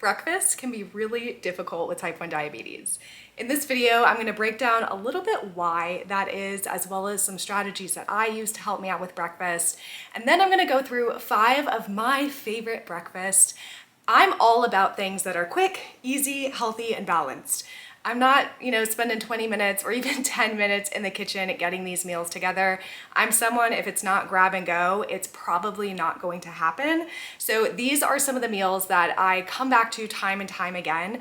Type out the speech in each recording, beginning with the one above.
Breakfast can be really difficult with type 1 diabetes. In this video, I'm going to break down a little bit why that is, as well as some strategies that I use to help me out with breakfast. And then I'm going to go through 5 of my favorite breakfasts. I'm all about things that are quick, easy, healthy, and balanced. I'm not, spending 20 minutes or even 10 minutes in the kitchen getting these meals together. I'm someone, if it's not grab and go, it's probably not going to happen. So these are some of the meals that I come back to time and time again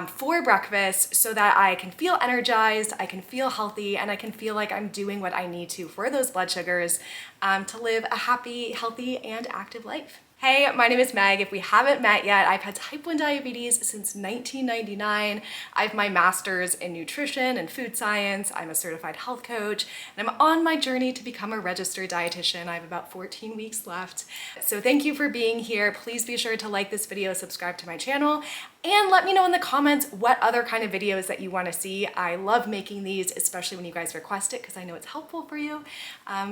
for breakfast so that I can feel energized, I can feel healthy, and I can feel like I'm doing what I need to for those blood sugars to live a happy, healthy, and active life. Hey, my name is Meg. If we haven't met yet, I've had type 1 diabetes since 1999. I have my master's in nutrition and food science. I'm a certified health coach, and I'm on my journey to become a registered dietitian. I have about 14 weeks left. So thank you for being here. Please be sure to like this video, subscribe to my channel, and let me know in the comments what other kind of videos that you want to see. I love making these, especially when you guys request it, because I know it's helpful for you.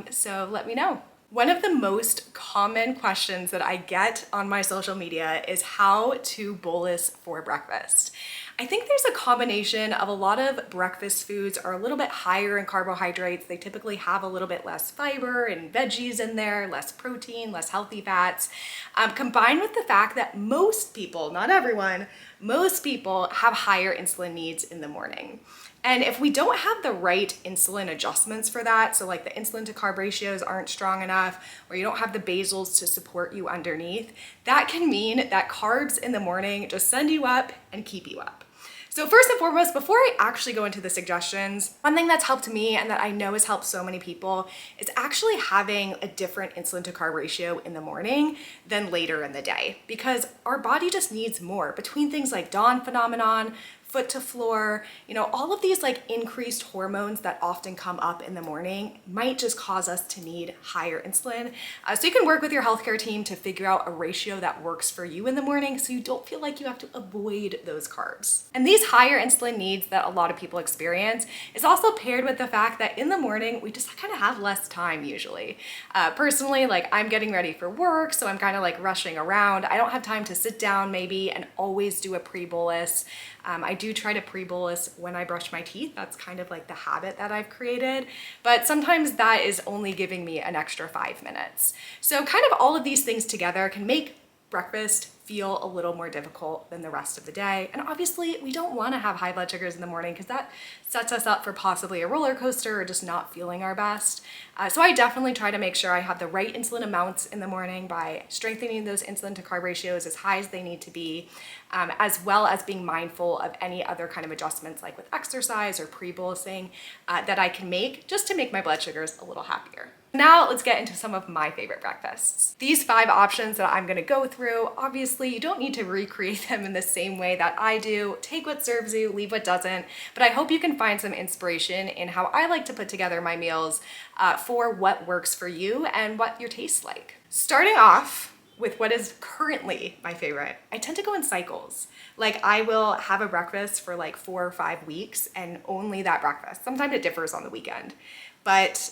So let me know. One of the most common questions that I get on my social media is how to bolus for breakfast. I think there's a combination of a lot of breakfast foods are a little bit higher in carbohydrates. They typically have a little bit less fiber and veggies in there, less protein, less healthy fats, combined with the fact that most people, not everyone, most people have higher insulin needs in the morning. And if we don't have the right insulin adjustments for that, so like the insulin to carb ratios aren't strong enough, or you don't have the basals to support you underneath, that can mean that carbs in the morning just send you up and keep you up. So first and foremost, before I actually go into the suggestions, one thing that's helped me and that I know has helped so many people is actually having a different insulin to carb ratio in the morning than later in the day, because our body just needs more between things like dawn phenomenon, foot to floor, all of these like increased hormones that often come up in the morning might just cause us to need higher insulin. So you can work with your healthcare team to figure out a ratio that works for you in the morning so you don't feel like you have to avoid those carbs. And these higher insulin needs that a lot of people experience is also paired with the fact that in the morning, we just kind of have less time usually. Personally, like I'm getting ready for work, so I'm kind of like rushing around. I don't have time to sit down maybe and always do a pre-bolus. I do try to pre-bolus when I brush my teeth. That's kind of like the habit that I've created, but sometimes that is only giving me an extra 5 minutes. So kind of all of these things together can make breakfast feel a little more difficult than the rest of the day. And obviously we don't want to have high blood sugars in the morning because that sets us up for possibly a roller coaster or just not feeling our best. So I definitely try to make sure I have the right insulin amounts in the morning by strengthening those insulin to carb ratios as high as they need to be, as well as being mindful of any other kind of adjustments like with exercise or pre-bolusing that I can make just to make my blood sugars a little happier. Now let's get into some of my favorite breakfasts. These 5 options that I'm gonna go through, obviously you don't need to recreate them in the same way that I do. Take what serves you, leave what doesn't, but I hope you can find some inspiration in how I like to put together my meals for what works for you and what your tastes like. Starting off with what is currently my favorite, I tend to go in cycles. Like I will have a breakfast for like 4 or 5 weeks and only that breakfast. Sometimes it differs on the weekend. But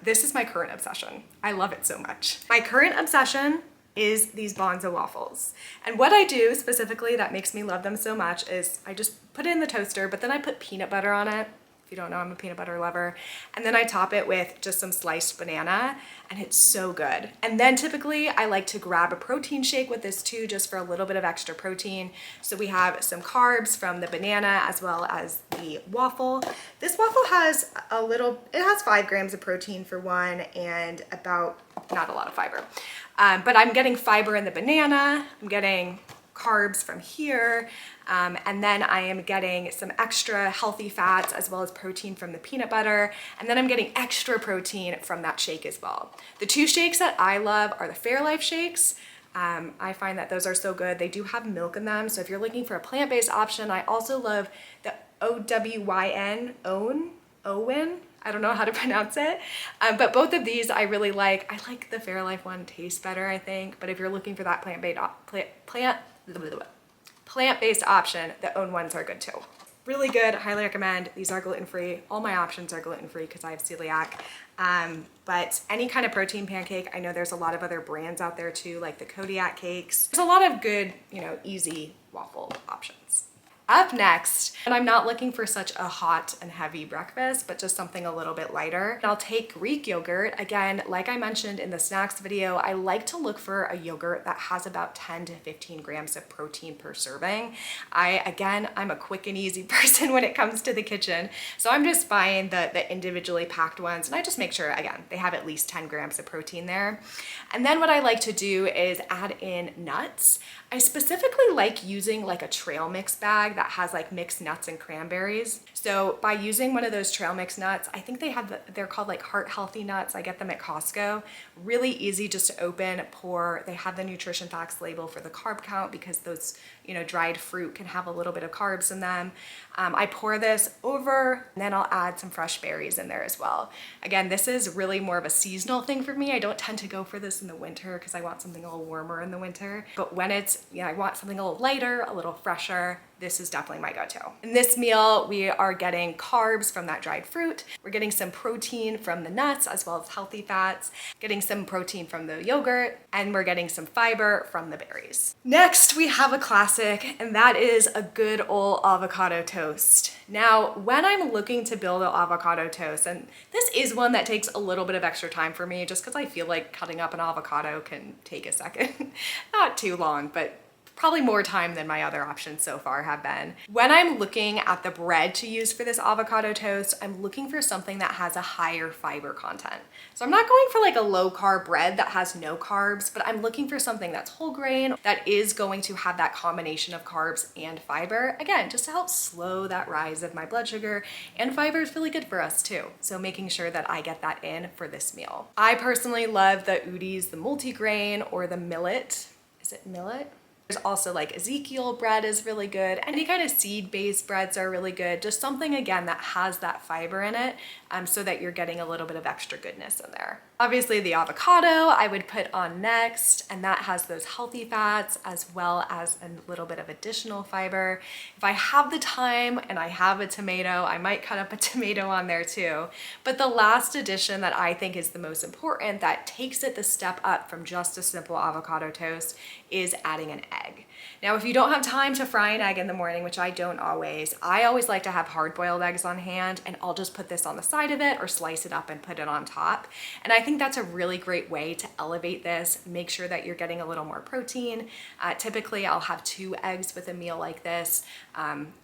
this is my current obsession. I love it so much. My current obsession is these Bonzo waffles. And what I do specifically that makes me love them so much is I just put it in the toaster, but then I put peanut butter on it. If you don't know, I'm a peanut butter lover. And then I top it with just some sliced banana, and it's so good. And then typically I like to grab a protein shake with this too, just for a little bit of extra protein. So we have some carbs from the banana as well as the waffle. This waffle has it has 5 grams of protein for one and about, not a lot of fiber. But I'm getting fiber in the banana, I'm getting carbs from here, and then I am getting some extra healthy fats as well as protein from the peanut butter, and then I'm getting extra protein from that shake as well. The 2 shakes that I love are the Fairlife shakes. I find that those are so good. They do have milk in them, so if you're looking for a plant-based option, I also love the OWYN, OWYN. I don't know how to pronounce it, but both of these I really like. I like the Fairlife one, tastes better, I think, but if you're looking for that plant-based option, the OWN ones are good too. Really good, highly recommend. These are gluten-free. All my options are gluten-free because I have celiac. But any kind of protein pancake, I know there's a lot of other brands out there too, like the Kodiak cakes. There's a lot of good, easy waffle options. Up next, and I'm not looking for such a hot and heavy breakfast, but just something a little bit lighter. I'll take Greek yogurt. Again, like I mentioned in the snacks video, I like to look for a yogurt that has about 10 to 15 grams of protein per serving. I'm a quick and easy person when it comes to the kitchen, so I'm just buying the individually packed ones, and I just make sure, again, they have at least 10 grams of protein there. And then what I like to do is add in nuts. I specifically like using like a trail mix bag that has like mixed nuts and cranberries. So by using one of those trail mix nuts, I think they're called like heart healthy nuts. I get them at Costco. Really easy just to open, pour. They have the nutrition facts label for the carb count because those, dried fruit can have a little bit of carbs in them. I pour this over, and then I'll add some fresh berries in there as well. Again, this is really more of a seasonal thing for me. I don't tend to go for this in the winter because I want something a little warmer in the winter. But when I want something a little lighter, a little fresher, this is definitely my go-to. In this meal, we are getting carbs from that dried fruit. We're getting some protein from the nuts as well as healthy fats, getting some protein from the yogurt, and we're getting some fiber from the berries. Next, we have a classic, and that is a good old avocado toast. Now, when I'm looking to build an avocado toast, and this is one that takes a little bit of extra time for me just because I feel like cutting up an avocado can take a second. Not too long, but probably more time than my other options so far have been. When I'm looking at the bread to use for this avocado toast, I'm looking for something that has a higher fiber content. So I'm not going for like a low carb bread that has no carbs, but I'm looking for something that's whole grain that is going to have that combination of carbs and fiber. Again, just to help slow that rise of my blood sugar, and fiber is really good for us too. So making sure that I get that in for this meal. I personally love the Udi's, the multigrain, or the millet. Is it millet? There's also like Ezekiel bread is really good. Any kind of seed-based breads are really good. Just something, again, that has that fiber in it so that you're getting a little bit of extra goodness in there. Obviously the avocado I would put on next, and that has those healthy fats as well as a little bit of additional fiber. If I have the time and I have a tomato, I might cut up a tomato on there too. But the last addition that I think is the most important, that takes it the step up from just a simple avocado toast, is adding an egg. Now, if you don't have time to fry an egg in the morning, which I don't always, I always like to have hard-boiled eggs on hand, and I'll just put this on the side of it or slice it up and put it on top. And I think that's a really great way to elevate this, make sure that you're getting a little more protein. Typically, I'll have 2 eggs with a meal like this.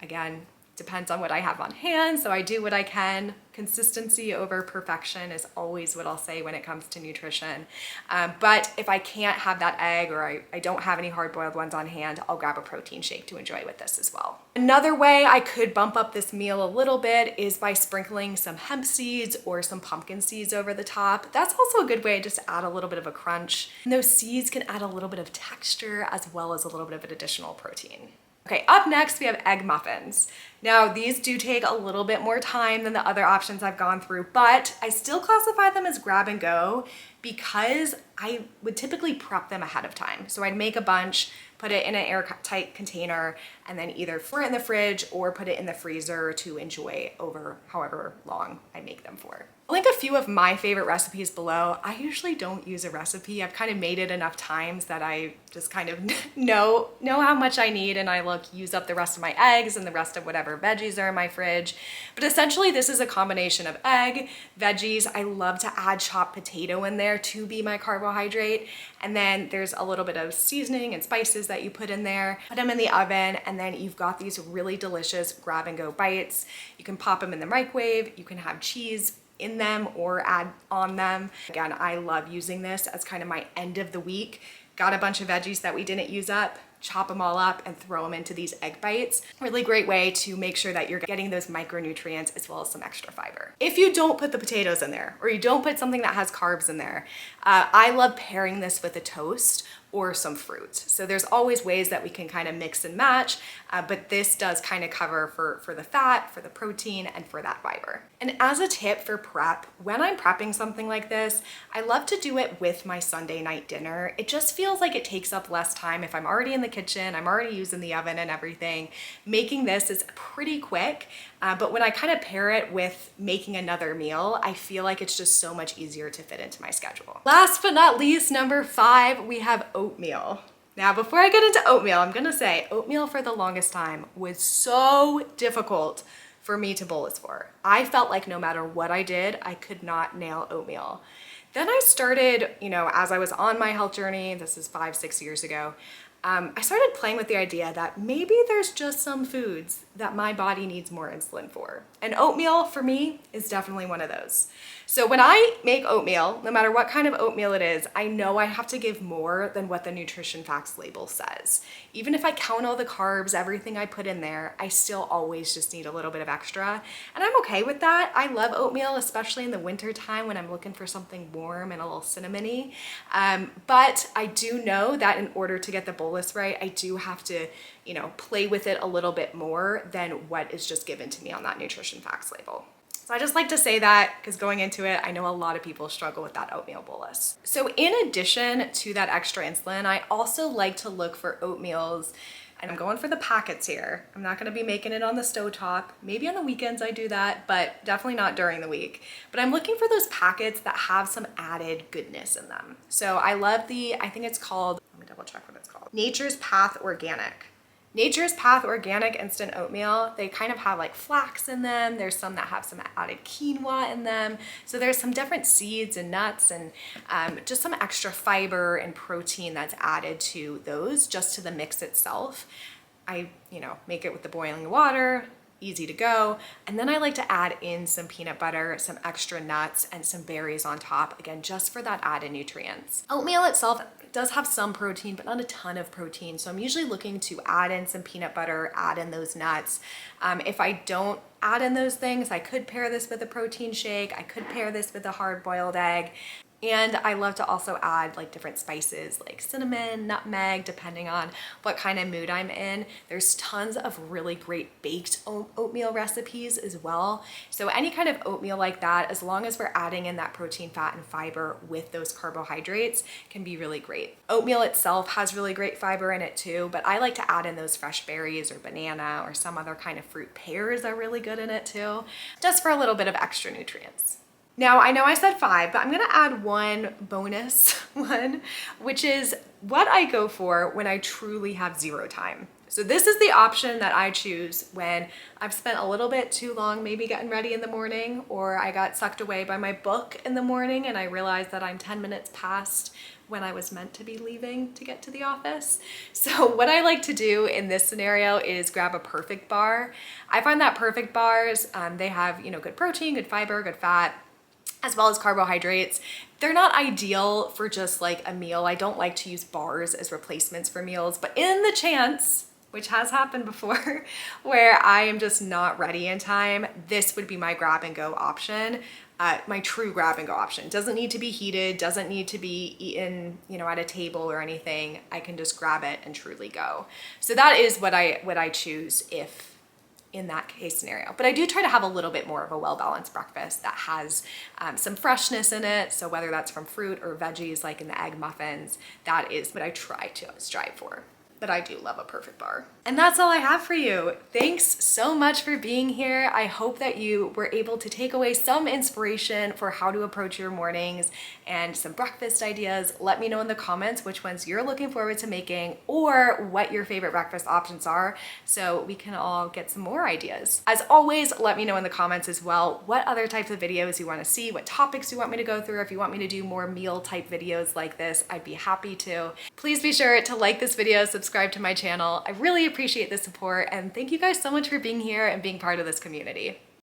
Again, depends on what I have on hand, so I do what I can. Consistency over perfection is always what I'll say when it comes to nutrition. But if I can't have that egg, or I don't have any hard-boiled ones on hand, I'll grab a protein shake to enjoy with this as well. Another way I could bump up this meal a little bit is by sprinkling some hemp seeds or some pumpkin seeds over the top. That's also a good way just to add a little bit of a crunch. And those seeds can add a little bit of texture as well as a little bit of an additional protein. Okay, up next we have egg muffins. Now, these do take a little bit more time than the other options I've gone through, but I still classify them as grab and go because I would typically prep them ahead of time. So I'd make a bunch, put it in an airtight container, and then either store it in the fridge or put it in the freezer to enjoy over however long I make them for. I'll link a few of my favorite recipes below. I usually don't use a recipe. I've kind of made it enough times that I just kind of know how much I need, and I use up the rest of my eggs and the rest of whatever veggies are in my fridge. But essentially this is a combination of egg, veggies. I love to add chopped potato in there to be my carbohydrate. And then there's a little bit of seasoning and spices that you put in there. Put them in the oven, and then you've got these really delicious grab and go bites. You can pop them in the microwave. You can have cheese in them or add on them. Again, I love using this as kind of my end of the week. Got a bunch of veggies that we didn't use up, chop them all up and throw them into these egg bites. Really great way to make sure that you're getting those micronutrients as well as some extra fiber. If you don't put the potatoes in there, or you don't put something that has carbs in there, I love pairing this with a toast, or some fruit. So there's always ways that we can kind of mix and match, but this does kind of cover for the fat, for the protein, and for that fiber. And as a tip for prep, when I'm prepping something like this, I love to do it with my Sunday night dinner. It just feels like it takes up less time. If I'm already in the kitchen, I'm already using the oven and everything, making this is pretty quick. But when I kind of pair it with making another meal, I feel like it's just so much easier to fit into my schedule. Last but not least, number 5, we have oatmeal. Now, before I get into oatmeal, I'm gonna say oatmeal for the longest time was so difficult for me to bolus for. I felt like no matter what I did, I could not nail oatmeal. Then I started, as I was on my health journey, this is 5-6 years ago, I started playing with the idea that maybe there's just some foods that my body needs more insulin for. And oatmeal for me is definitely one of those. So when I make oatmeal, no matter what kind of oatmeal it is, I know I have to give more than what the nutrition facts label says. Even if I count all the carbs, everything I put in there, I still always just need a little bit of extra. And I'm okay with that. I love oatmeal, especially in the winter time when I'm looking for something warm and a little cinnamony. But I do know that in order to get the bolus right, I do have to, play with it a little bit more than what is just given to me on that nutrition facts label. So I just like to say that because going into it, I know a lot of people struggle with that oatmeal bolus. So in addition to that extra insulin, I also like to look for oatmeals, and I'm going for the packets here. I'm not gonna be making it on the stovetop. Maybe on the weekends I do that, but definitely not during the week. But I'm looking for those packets that have some added goodness in them. So I love I think it's called, let me double check what it's called, Nature's Path Organic. Nature's Path Organic Instant Oatmeal, they kind of have like flax in them. There's some that have some added quinoa in them. So there's some different seeds and nuts and just some extra fiber and protein that's added to those, just to the mix itself. I, make it with the boiling water, easy to go. And then I like to add in some peanut butter, some extra nuts, and some berries on top, again, just for that added nutrients. Oatmeal itself does have some protein, but not a ton of protein. So I'm usually looking to add in some peanut butter, add in those nuts. If I don't add in those things, I could pair this with a protein shake. I could pair this with a hard-boiled egg. And I love to also add like different spices like cinnamon, nutmeg, depending on what kind of mood I'm in. There's tons of really great baked oatmeal recipes as well. So any kind of oatmeal like that, as long as we're adding in that protein, fat, and fiber with those carbohydrates, can be really great. Oatmeal itself has really great fiber in it too, but I like to add in those fresh berries or banana or some other kind of fruit. Pears are really good in it too, just for a little bit of extra nutrients. Now, I know I said 5, but I'm gonna add one bonus one, which is what I go for when I truly have 0 time. So this is the option that I choose when I've spent a little bit too long maybe getting ready in the morning, or I got sucked away by my book in the morning and I realized that I'm 10 minutes past when I was meant to be leaving to get to the office. So what I like to do in this scenario is grab a Perfect Bar. I find that Perfect Bars, they have, good protein, good fiber, good fat, as well as carbohydrates. They're not ideal for just like a meal. I don't like to use bars as replacements for meals, but in the chance, which has happened before, where I am just not ready in time, this would be my grab and go option. My true grab and go option. Doesn't need to be heated, doesn't need to be eaten, at a table or anything. I can just grab it and truly go. So that is what I choose if in that case scenario. But I do try to have a little bit more of a well-balanced breakfast that has some freshness in it. So whether that's from fruit or veggies, like in the egg muffins, that is what I try to strive for. But I do love a Perfect Bar. And that's all I have for you. Thanks so much for being here. I hope that you were able to take away some inspiration for how to approach your mornings and some breakfast ideas. Let me know in the comments which ones you're looking forward to making or what your favorite breakfast options are so we can all get some more ideas. As always, let me know in the comments as well what other types of videos you want to see, what topics you want me to go through. If you want me to do more meal type videos like this, I'd be happy to. Please be sure to like this video, subscribe to my channel. I really appreciate the support, and thank you guys so much for being here and being part of this community.